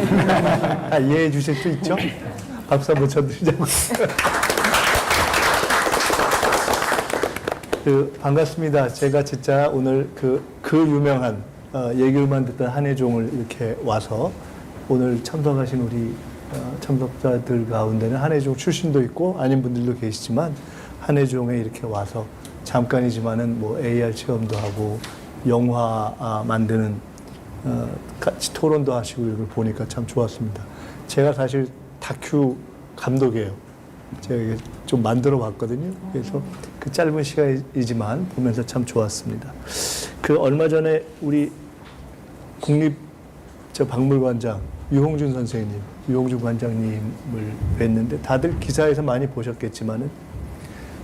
다 이해해 주실 수 있죠? 박수 한번 쳐드리자고. 반갑습니다. 제가 진짜 오늘 그 유명한 얘기만 듣던 한혜종을 이렇게 와서 오늘 참석하신 우리 참석자들 가운데는 한혜종 출신도 있고 아닌 분들도 계시지만 한혜종에 이렇게 와서 잠깐이지만은 뭐 AR 체험도 하고 영화 만드는 같이 토론도 하시고 이걸 보니까 참 좋았습니다. 제가 사실 다큐 감독이에요. 제가 이게 좀 만들어 봤거든요. 그래서 그 짧은 시간이지만 보면서 참 좋았습니다. 그 얼마 전에 우리 국립박물관장 유홍준 선생님, 유홍준 관장님을 뵀는데 다들 기사에서 많이 보셨겠지만은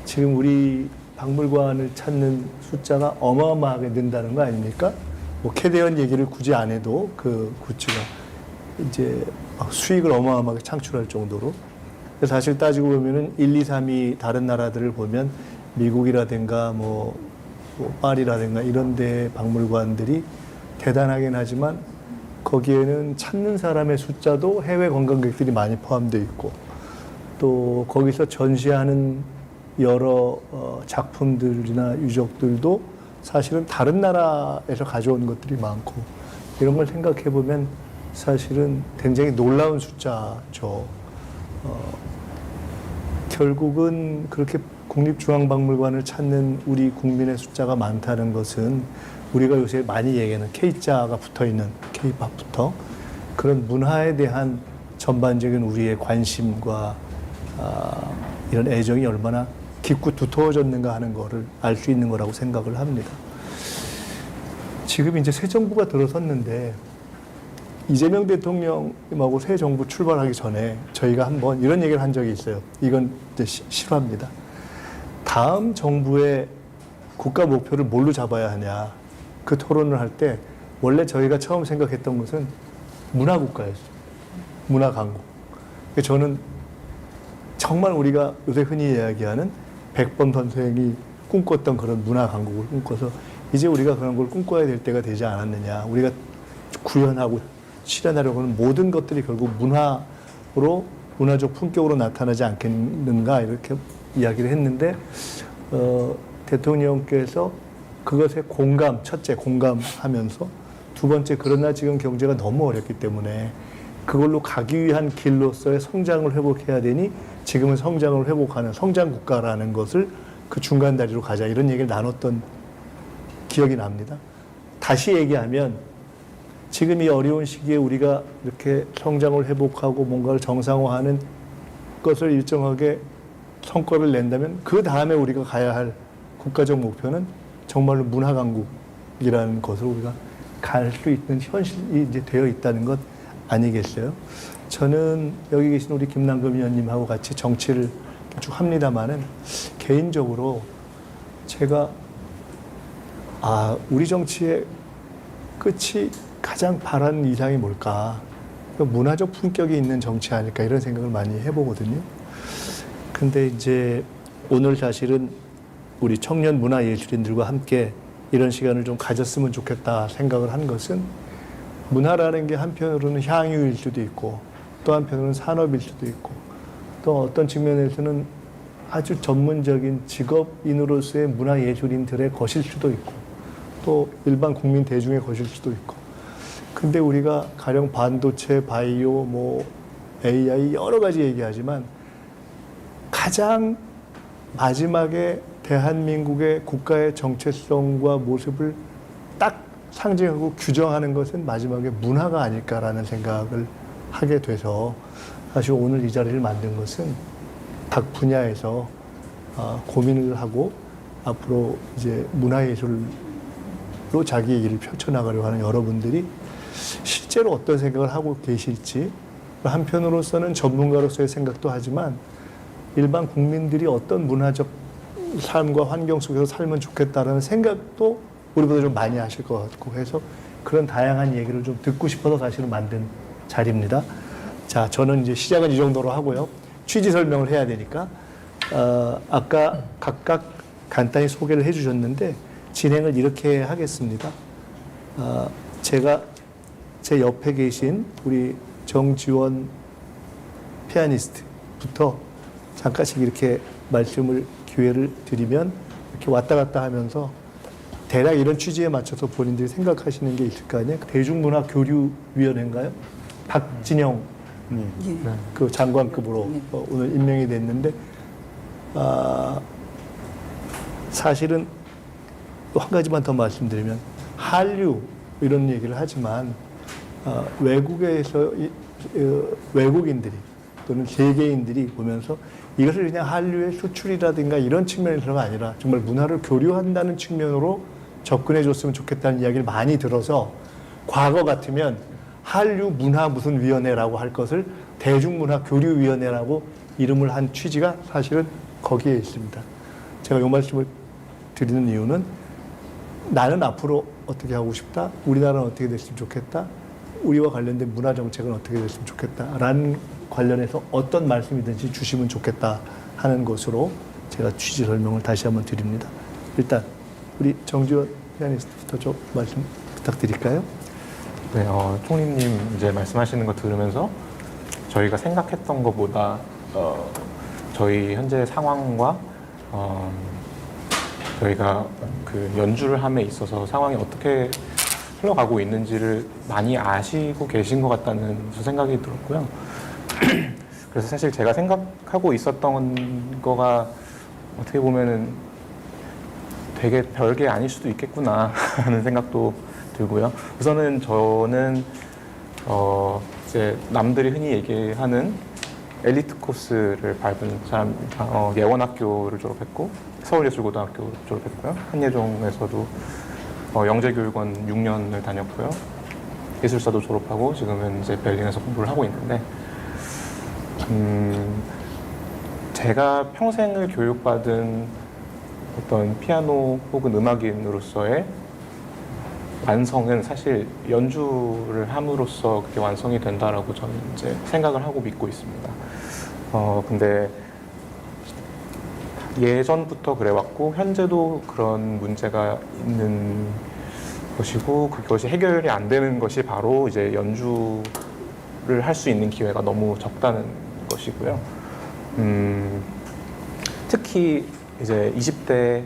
지금 우리 박물관을 찾는 숫자가 어마어마하게 는다는 거 아닙니까? 뭐 캐대언 얘기를 굳이 안 해도 그 굿즈가 이제 막 수익을 어마어마하게 창출할 정도로. 사실 따지고 보면은 1, 2, 3위 다른 나라들을 보면 미국이라든가 뭐 파리라든가 이런 데 박물관들이 대단하긴 하지만 거기에는 찾는 사람의 숫자도 해외 관광객들이 많이 포함되어 있고 또 거기서 전시하는 여러 작품들이나 유적들도 사실은 다른 나라에서 가져온 것들이 많고 이런 걸 생각해 보면 사실은 굉장히 놀라운 숫자죠. 결국은 그렇게 국립중앙박물관을 찾는 우리 국민의 숫자가 많다는 것은 우리가 요새 많이 얘기하는 K자가 붙어있는 K팝부터 그런 문화에 대한 전반적인 우리의 관심과 이런 애정이 얼마나 깊고 두터워졌는가 하는 거를 알 수 있는 거라고 생각을 합니다. 지금 이제 새 정부가 들어섰는데 이재명 대통령하고 새 정부 출발하기 전에 저희가 한번 이런 얘기를 한 적이 있어요. 이건 이제 실화입니다. 다음 정부의 국가 목표를 뭘로 잡아야 하냐. 그 토론을 할 때 원래 저희가 처음 생각했던 것은 문화국가였어요. 문화강국. 저는 정말 우리가 요새 흔히 이야기하는 백범 선생이 꿈꿨던 그런 문화강국을 꿈꿔서 이제 우리가 그런 걸 꿈꿔야 될 때가 되지 않았느냐. 우리가 구현하고 실현하려고 하는 모든 것들이 결국 문화로 문화적 품격으로 나타나지 않겠는가 이렇게 이야기를 했는데 대통령께서 그것에 첫째 공감하면서 두 번째 그러나 지금 경제가 너무 어렵기 때문에 그걸로 가기 위한 길로서의 성장을 회복해야 되니 지금은 성장을 회복하는 성장 국가라는 것을 그 중간 다리로 가자 이런 얘기를 나눴던 기억이 납니다. 다시 얘기하면 지금 이 어려운 시기에 우리가 이렇게 성장을 회복하고 뭔가를 정상화하는 것을 일정하게 성과를 낸다면 그 다음에 우리가 가야 할 국가적 목표는 정말로 문화강국이라는 것을 우리가 갈 수 있는 현실이 이제 되어 있다는 것 아니겠어요? 저는 여기 계신 우리 김남금 의원님하고 같이 정치를 쭉 합니다만은 개인적으로 제가 우리 정치의 끝이 가장 바라는 이상이 뭘까? 문화적 품격이 있는 정치 아닐까 이런 생각을 많이 해보거든요. 근데 이제 오늘 사실은 우리 청년 문화예술인들과 함께 이런 시간을 좀 가졌으면 좋겠다 생각을 한 것은 문화라는 게 한편으로는 향유일 수도 있고 또 한편으로는 산업일 수도 있고 또 어떤 측면에서는 아주 전문적인 직업인으로서의 문화예술인들의 것일 수도 있고 또 일반 국민 대중의 것일 수도 있고 근데 우리가 가령 반도체, 바이오, 뭐 AI 여러 가지 얘기하지만 가장 마지막에 대한민국의 국가의 정체성과 모습을 딱 상징하고 규정하는 것은 마지막에 문화가 아닐까라는 생각을 하게 돼서 사실 오늘 이 자리를 만든 것은 각 분야에서 고민을 하고 앞으로 이제 문화예술로 자기의 일을 펼쳐나가려고 하는 여러분들이 실제로 어떤 생각을 하고 계실지 한편으로서는 전문가로서의 생각도 하지만 일반 국민들이 어떤 문화적 삶과 환경 속에서 살면 좋겠다라는 생각도 우리보다 좀 많이 하실 것 같고 해서 그런 다양한 얘기를 좀 듣고 싶어서 사실은 만든 자리입니다. 자, 저는 이제 시작은 이 정도로 하고요. 취지 설명을 해야 되니까 아까 각각 간단히 소개를 해주셨는데 진행을 이렇게 하겠습니다. 제가 제 옆에 계신 우리 정지원 피아니스트부터 잠깐씩 이렇게 말씀을 기회를 드리면 이렇게 왔다 갔다 하면서 대략 이런 취지에 맞춰서 본인들이 생각하시는 게 있을 거 아니에요. 대중문화교류위원회인가요? 박진영 그 장관급으로 오늘 임명이 됐는데 사실은 한 가지만 더 말씀드리면 한류 이런 얘기를 하지만 외국에서 외국인들이 또는 세계인들이 보면서 이것을 그냥 한류의 수출이라든가 이런 측면에서가 아니라 정말 문화를 교류한다는 측면으로 접근해 줬으면 좋겠다는 이야기를 많이 들어서 과거 같으면 한류 문화 무슨 위원회라고 할 것을 대중문화 교류위원회라고 이름을 한 취지가 사실은 거기에 있습니다. 제가 이 말씀을 드리는 이유는 나는 앞으로 어떻게 하고 싶다, 우리나라는 어떻게 됐으면 좋겠다, 우리와 관련된 문화 정책은 어떻게 됐으면 좋겠다라는 관련해서 어떤 말씀이든지 주시면 좋겠다 하는 것으로 제가 취지 설명을 다시 한번 드립니다. 일단 우리 정지원 피아니스트부터 좀 말씀 부탁드릴까요? 네, 총리님 이제 말씀하시는 거 들으면서 저희가 생각했던 것보다 저희 현재 상황과 저희가 그 연주를 함에 있어서 상황이 어떻게 흘러가고 있는지를 많이 아시고 계신 것 같다는 생각이 들었고요. 그래서 사실 제가 생각하고 있었던 거가 어떻게 보면은 되게 별게 아닐 수도 있겠구나 하는 생각도 들고요. 우선은 저는 이제 남들이 흔히 얘기하는 엘리트 코스를 밟은 사람입니다. 예원학교를 졸업했고 서울예술고등학교 졸업했고요. 한예종에서도 영재교육원 6년을 다녔고요. 예술사도 졸업하고 지금은 이제 베를린에서 공부를 하고 있는데 제가 평생을 교육받은 어떤 피아노 혹은 음악인으로서의 완성은 사실 연주를 함으로써 그게 완성이 된다라고 저는 이제 생각을 하고 믿고 있습니다. 근데 예전부터 그래왔고 현재도 그런 문제가 있는 것이고 그것이 해결이 안 되는 것이 바로 이제 연주를 할 수 있는 기회가 너무 적다는 것이고요. 특히 이제 20대와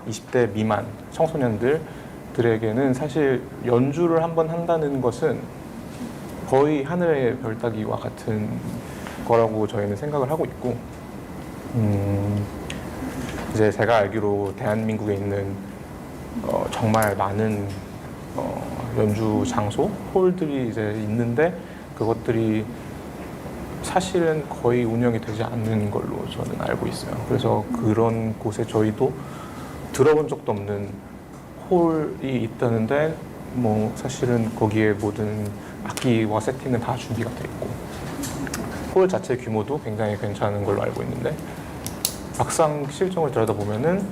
20대 미만 청소년들에게는 사실 연주를 한번 한다는 것은 거의 하늘의 별 따기와 같은 거라고 저희는 생각을 하고 있고, 이제 제가 알기로 대한민국에 있는 정말 많은 연주 장소, 홀들이 이제 있는데 그것들이 사실은 거의 운영이 되지 않는 걸로 저는 알고 있어요. 그래서 그런 곳에 저희도 들어본 적도 없는 홀이 있다는데 뭐 사실은 거기에 모든 악기와 세팅은 다 준비가 돼 있고 홀 자체 규모도 굉장히 괜찮은 걸로 알고 있는데 막상 실정을 들여다보면은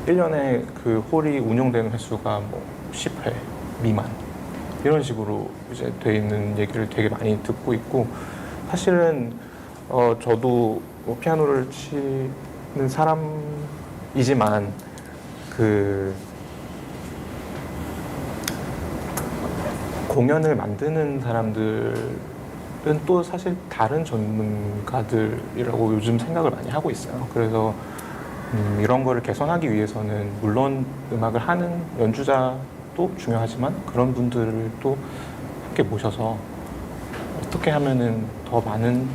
1년에 그 홀이 운영되는 횟수가 뭐 10회 미만 이런 식으로 이제 돼 있는 얘기를 되게 많이 듣고 있고, 사실은 저도 뭐 피아노를 치는 사람이지만 그 공연을 만드는 사람들은 또 사실 다른 전문가들이라고 요즘 생각을 많이 하고 있어요. 그래서 이런 거를 개선하기 위해서는 물론 음악을 하는 연주자도 중요하지만 그런 분들을 또 함께 모셔서 어떻게 하면은 더 많은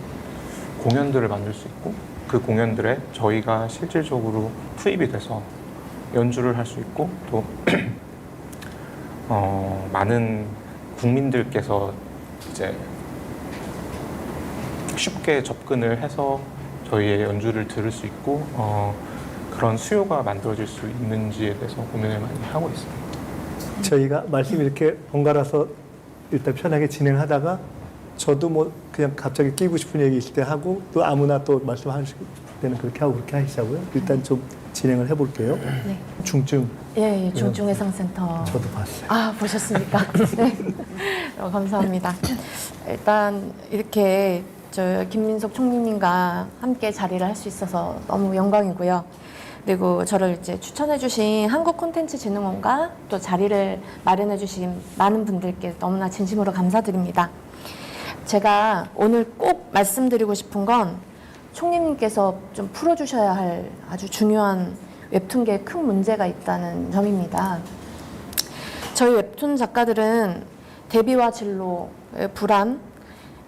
공연들을 만들 수 있고 그 공연들에 저희가 실질적으로 투입이 돼서 연주를 할 수 있고 또 많은 국민들께서 이제 쉽게 접근을 해서 저희의 연주를 들을 수 있고 그런 수요가 만들어질 수 있는지에 대해서 고민을 많이 하고 있습니다. 저희가 말씀 이렇게 번갈아서 일단 편하게 진행하다가 저도 뭐 그냥 갑자기 끼고 싶은 얘기 있을 때 하고 또 아무나 또 말씀하실 때는 그렇게 하고 그렇게 하시자고요. 일단 좀 진행을 해볼게요. 네. 중증. 예, 중증외상센터. 저도 봤어요. 아, 보셨습니까? 네. 감사합니다. 일단 이렇게 저 김민석 총리님과 함께 자리를 할 수 있어서 너무 영광이고요. 그리고 저를 이제 추천해주신 한국콘텐츠진흥원과 또 자리를 마련해주신 많은 분들께 너무나 진심으로 감사드립니다. 제가 오늘 꼭 말씀드리고 싶은 건 총리님께서 좀 풀어주셔야 할 아주 중요한 웹툰계에 큰 문제가 있다는 점입니다. 저희 웹툰 작가들은 대비와 진로, 불안,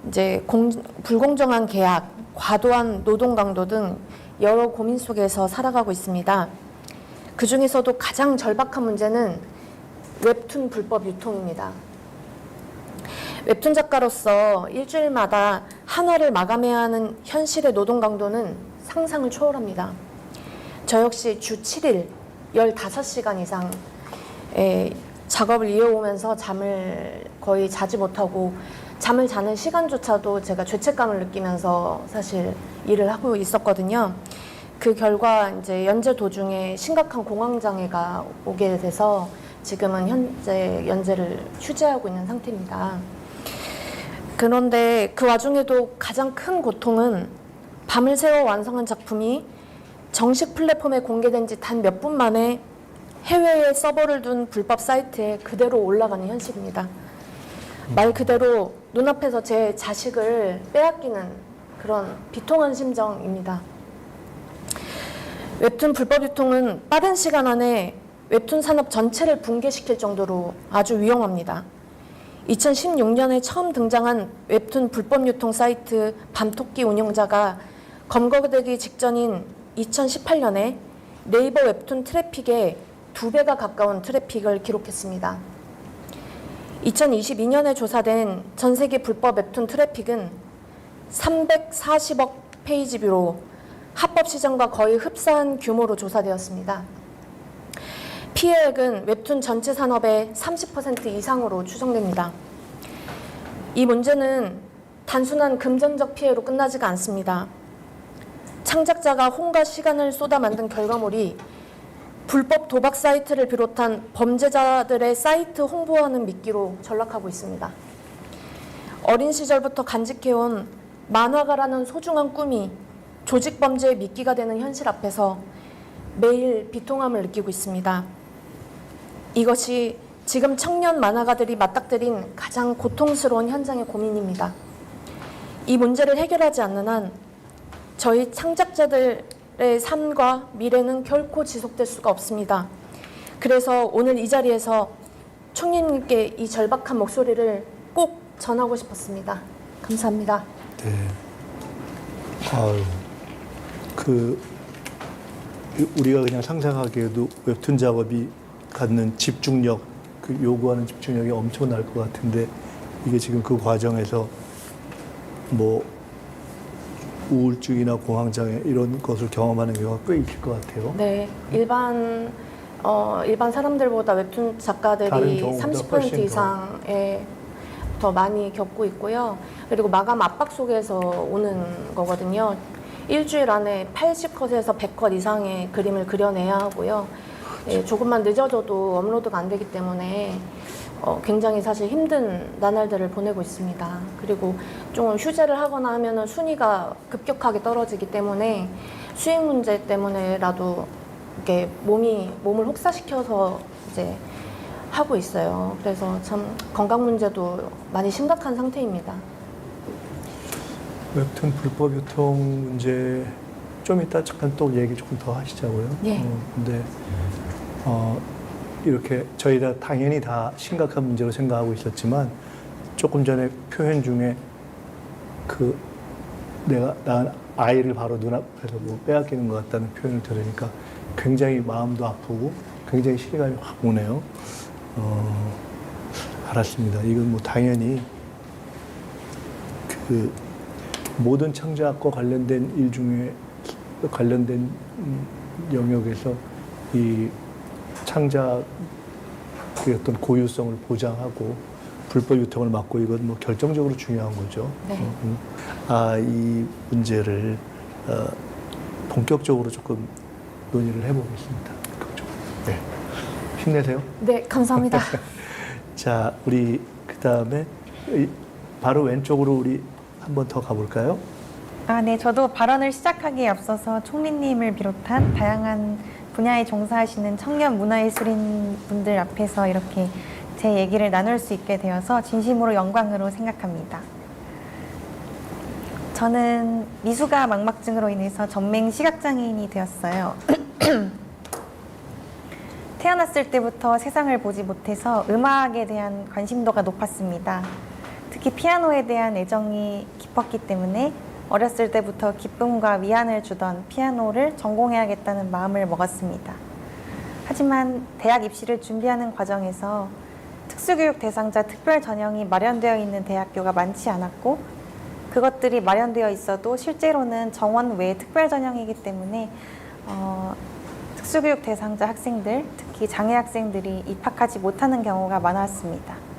이제 불공정한 계약, 과도한 노동 강도 등 여러 고민 속에서 살아가고 있습니다. 그 중에서도 가장 절박한 문제는 웹툰 불법 유통입니다. 웹툰 작가로서 일주일마다 한 화를 마감해야 하는 현실의 노동 강도는 상상을 초월합니다. 저 역시 주 7일 15시간 이상 작업을 이어오면서 잠을 거의 자지 못하고 잠을 자는 시간조차도 제가 죄책감을 느끼면서 사실 일을 하고 있었거든요. 그 결과 이제 연재 도중에 심각한 공황장애가 오게 돼서 지금은 현재 연재를 휴재하고 있는 상태입니다. 그런데 그 와중에도 가장 큰 고통은 밤을 새워 완성한 작품이 정식 플랫폼에 공개된 지 단 몇 분 만에 해외에 서버를 둔 불법 사이트에 그대로 올라가는 현실입니다. 말 그대로 눈앞에서 제 자식을 빼앗기는 그런 비통한 심정입니다. 웹툰 불법 유통은 빠른 시간 안에 웹툰 산업 전체를 붕괴시킬 정도로 아주 위험합니다. 2016년에 처음 등장한 웹툰 불법 유통 사이트 밤토끼 운영자가 검거되기 직전인 2018년에 네이버 웹툰 트래픽의 2배가 가까운 트래픽을 기록했습니다. 2022년에 조사된 전 세계 불법 웹툰 트래픽은 340억 페이지 뷰로 합법 시장과 거의 흡사한 규모로 조사되었습니다. 피해액은 웹툰 전체 산업의 30% 이상으로 추정됩니다. 이 문제는 단순한 금전적 피해로 끝나지가 않습니다. 창작자가 혼과 시간을 쏟아 만든 결과물이 불법 도박 사이트를 비롯한 범죄자들의 사이트 홍보하는 미끼로 전락하고 있습니다. 어린 시절부터 간직해온 만화가라는 소중한 꿈이 조직 범죄의 미끼가 되는 현실 앞에서 매일 비통함을 느끼고 있습니다. 이것이 지금 청년 만화가들이 맞닥뜨린 가장 고통스러운 현장의 고민입니다. 이 문제를 해결하지 않는 한 저희 창작자들의 삶과 미래는 결코 지속될 수가 없습니다. 그래서 오늘 이 자리에서 총리님께 이 절박한 목소리를 꼭 전하고 싶었습니다. 감사합니다. 네. 우리가 그냥 상상하기에도 웹툰 작업이 갖는 집중력, 요구하는 집중력이 엄청날 것 같은데 이게 지금 그 과정에서 뭐 우울증이나 공황장애 이런 것을 경험하는 경우가 꽤 있을 것 같아요. 네, 일반 사람들보다 웹툰 작가들이 30% 이상의 더 많이 겪고 있고요. 그리고 마감 압박 속에서 오는 거거든요. 일주일 안에 80컷에서 100컷 이상의 그림을 그려내야 하고요. 예, 조금만 늦어져도 업로드가 안 되기 때문에 굉장히 사실 힘든 나날들을 보내고 있습니다. 그리고 좀 휴재를 하거나 하면은 순위가 급격하게 떨어지기 때문에 수익 문제 때문에라도 이렇게 몸을 혹사시켜서 이제 하고 있어요. 그래서 참 건강 문제도 많이 심각한 상태입니다. 웹툰 불법 유통 문제 좀 이따 잠깐 또 얘기 조금 더 하시자고요. 네. 근데 이렇게 저희가 당연히 다 심각한 문제로 생각하고 있었지만 조금 전에 표현 중에 내가 낳은 아이를 바로 눈앞에서 뭐 빼앗기는 것 같다는 표현을 들으니까 굉장히 마음도 아프고 굉장히 실감이 확 오네요. 알았습니다. 이건 뭐 당연히 모든 창작과 관련된 일 중에 관련된 영역에서 이 창작의 어떤 고유성을 보장하고 불법 유통을 막고 이건 뭐 결정적으로 중요한 거죠. 네. 이 문제를 본격적으로 조금 논의를 해보겠습니다. 네. 힘내세요. 네, 감사합니다. 자, 우리 그 다음에 바로 왼쪽으로 우리 한 번 더 가볼까요? 네, 저도 발언을 시작하기에 앞서서 총리님을 비롯한 다양한 분야에 종사하시는 청년 문화예술인 분들 앞에서 이렇게 제 얘기를 나눌 수 있게 되어서 진심으로 영광으로 생각합니다. 저는 미숙아 망막증으로 인해서 전맹 시각장애인이 되었어요. 태어났을 때부터 세상을 보지 못해서 음악에 대한 관심도가 높았습니다. 특히 피아노에 대한 애정이 깊었기 때문에 어렸을 때부터 기쁨과 위안을 주던 피아노를 전공해야겠다는 마음을 먹었습니다. 하지만 대학 입시를 준비하는 과정에서 특수교육 대상자 특별 전형이 마련되어 있는 대학교가 많지 않았고 그것들이 마련되어 있어도 실제로는 정원 외 특별 전형이기 때문에 특수교육 대상자 학생들, 특히 장애 학생들이 입학하지 못하는 경우가 많았습니다.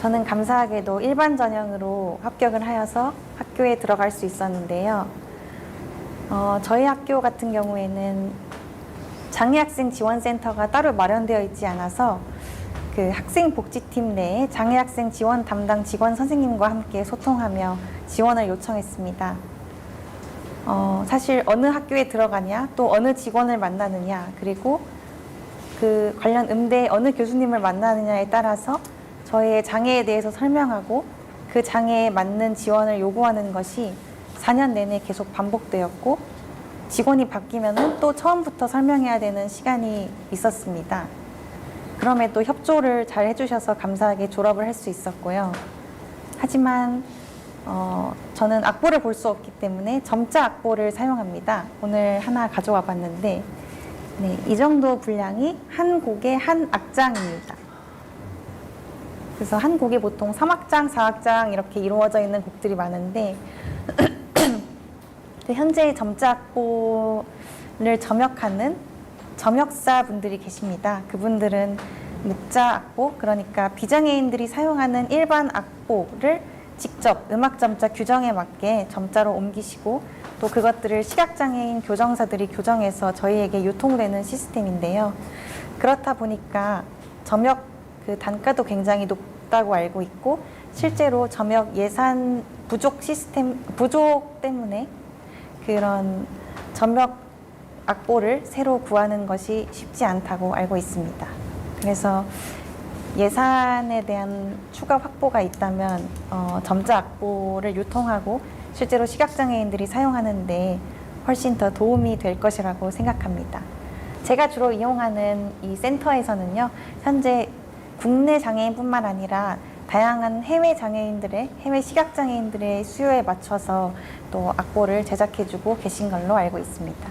저는 감사하게도 일반 전형으로 합격을 하여서 학교에 들어갈 수 있었는데요. 저희 학교 같은 경우에는 장애학생 지원센터가 따로 마련되어 있지 않아서 그 학생복지팀 내에 장애학생 지원 담당 직원 선생님과 함께 소통하며 지원을 요청했습니다. 사실 어느 학교에 들어가냐, 또 어느 직원을 만나느냐, 그리고 그 관련 음대 어느 교수님을 만나느냐에 따라서 저의 장애에 대해서 설명하고 그 장애에 맞는 지원을 요구하는 것이 4년 내내 계속 반복되었고 직원이 바뀌면은 또 처음부터 설명해야 되는 시간이 있었습니다. 그럼에도 협조를 잘 해주셔서 감사하게 졸업을 할 수 있었고요. 하지만 저는 악보를 볼 수 없기 때문에 점자 악보를 사용합니다. 오늘 하나 가져와 봤는데 네, 이 정도 분량이 한 곡의 한 악장입니다. 그래서 한 곡이 보통 3악장, 4악장 이렇게 이루어져 있는 곡들이 많은데 현재 점자 악보를 점역하는 점역사 분들이 계십니다. 그분들은 묵자 악보, 그러니까 비장애인들이 사용하는 일반 악보를 직접 음악 점자 규정에 맞게 점자로 옮기시고 또 그것들을 시각장애인 교정사들이 교정해서 저희에게 유통되는 시스템인데요. 그렇다 보니까 점역 그 단가도 굉장히 높다고 알고 있고 실제로 점역 예산 부족 때문에 그런 점역 악보를 새로 구하는 것이 쉽지 않다고 알고 있습니다. 그래서 예산에 대한 추가 확보가 있다면 점자 악보를 유통하고 실제로 시각장애인들이 사용하는데 훨씬 더 도움이 될 것이라고 생각합니다. 제가 주로 이용하는 이 센터에서는요, 현재 국내 장애인뿐만 아니라 다양한 해외 시각장애인들의 수요에 맞춰서 또 악보를 제작해주고 계신 걸로 알고 있습니다.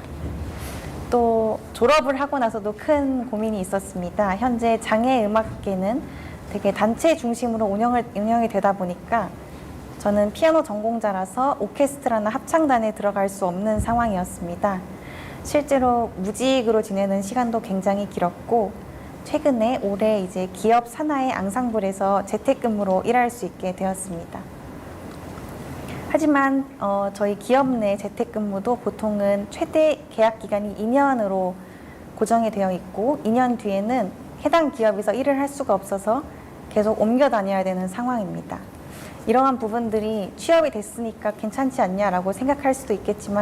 또 졸업을 하고 나서도 큰 고민이 있었습니다. 현재 장애음악계는 되게 단체 중심으로 운영이 되다 보니까 저는 피아노 전공자라서 오케스트라나 합창단에 들어갈 수 없는 상황이었습니다. 실제로 무직으로 지내는 시간도 굉장히 길었고 최근에 올해 이제 기업 산하의 앙상블에서 재택근무로 일할 수 있게 되었습니다. 하지만 저희 기업 내 재택근무도 보통은 최대 계약 기간이 2년으로 고정이 되어 있고 2년 뒤에는 해당 기업에서 일을 할 수가 없어서 계속 옮겨 다녀야 되는 상황입니다. 이러한 부분들이 취업이 됐으니까 괜찮지 않냐라고 생각할 수도 있겠지만